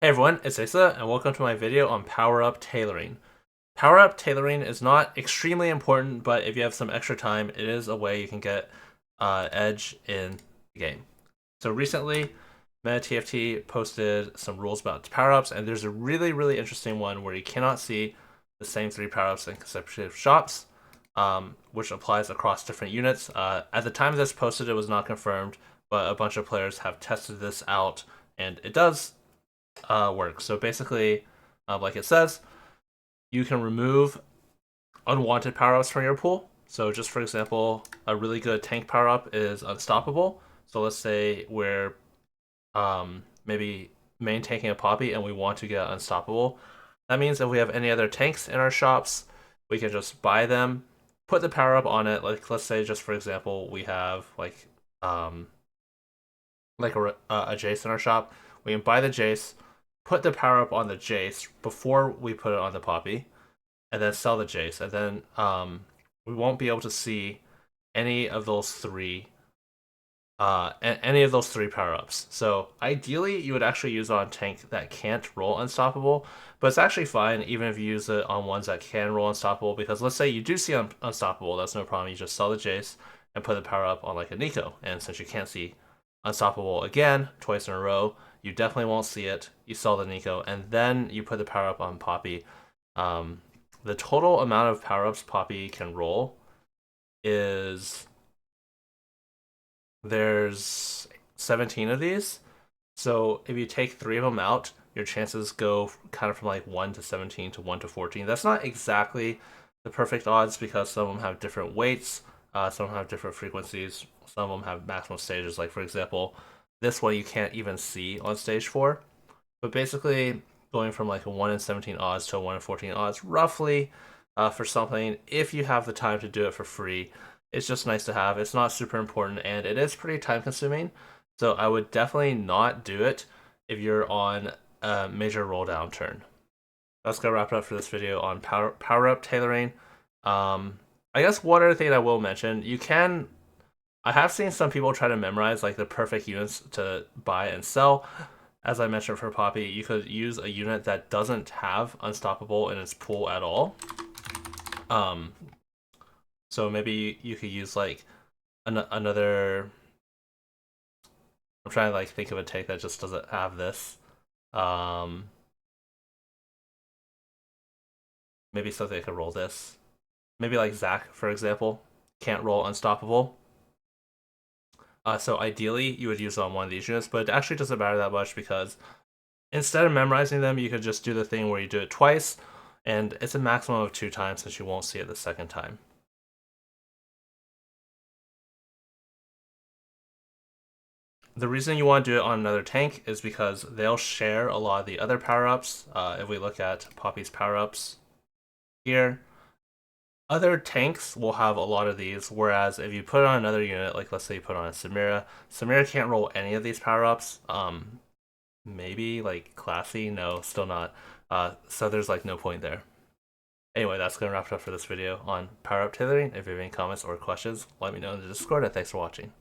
Hey everyone, it's Aesah, and welcome to my video on Power-Up Tailoring. Power-Up Tailoring is not extremely important, but if you have some extra time, it is a way you can get edge in the game. So recently, TFT posted some rules about power-ups, and there's a really interesting one where you cannot see the same three power-ups in consecutive shots, which applies across different units. At the time this posted, it was not confirmed, but a bunch of players have tested this out, and it does work. So basically, like it says, you can remove unwanted power ups from your pool. So just for example, a really good tank power up is unstoppable. So let's say we're maybe main tanking a Poppy and we want to get unstoppable. That means if we have any other tanks in our shops, we can just buy them, put the power up on it. Like let's say just for example, we have like a Jace in our shop. We can buy the Jace, put the power up on the Jace before we put it on the Poppy, and then sell the Jace. And then we won't be able to see any of those three power ups. So ideally, you would actually use it on tank that can't roll unstoppable, but it's actually fine even if you use it on ones that can roll unstoppable. Because let's say you do see unstoppable, that's no problem. You just sell the Jace and put the power up on like a Nico, and since you can't see unstoppable again twice in a row, you definitely won't see it. You sell the Nico, and then you put the power up on Poppy. The total amount of power ups Poppy can roll is there's 17 of these. So if you take three of them out, your chances go kind of from like 1 to 17 to 1 to 14. That's not exactly the perfect odds because some of them have different weights, some of them have different frequencies, some of them have maximum stages. Like, for example, this one you can't even see on stage 4. But basically, going from like a 1 in 17 odds to a 1 in 14 odds, roughly, for something, if you have the time to do it for free, it's just nice to have. It's not super important, and it is pretty time consuming. So I would definitely not do it if you're on a major roll down turn. That's gonna wrap it up for this video on power up tailoring. I guess one other thing I will mention, I have seen some people try to memorize like the perfect units to buy and sell. As I mentioned for Poppy, you could use a unit that doesn't have unstoppable in its pool at all. Um, so maybe you could use like another. I'm trying to like think of a take that just doesn't have this. Um, Maybe something that could roll this. Maybe like Zac, for example, can't roll unstoppable. So ideally, you would use it on one of these units, but it actually doesn't matter that much because instead of memorizing them, you could just do the thing where you do it twice, and it's a maximum of 2 times since you won't see it the second time. The reason you want to do it on another tank is because they'll share a lot of the other power-ups. If we look at Poppy's power-ups here, other tanks will have a lot of these, whereas if you put on another unit, like let's say you put on a Samira can't roll any of these power-ups. Maybe like Classy, no, still not. So there's like no point there. Anyway, that's gonna wrap it up for this video on power-up tailoring. If you have any comments or questions, let me know in the Discord, and thanks for watching.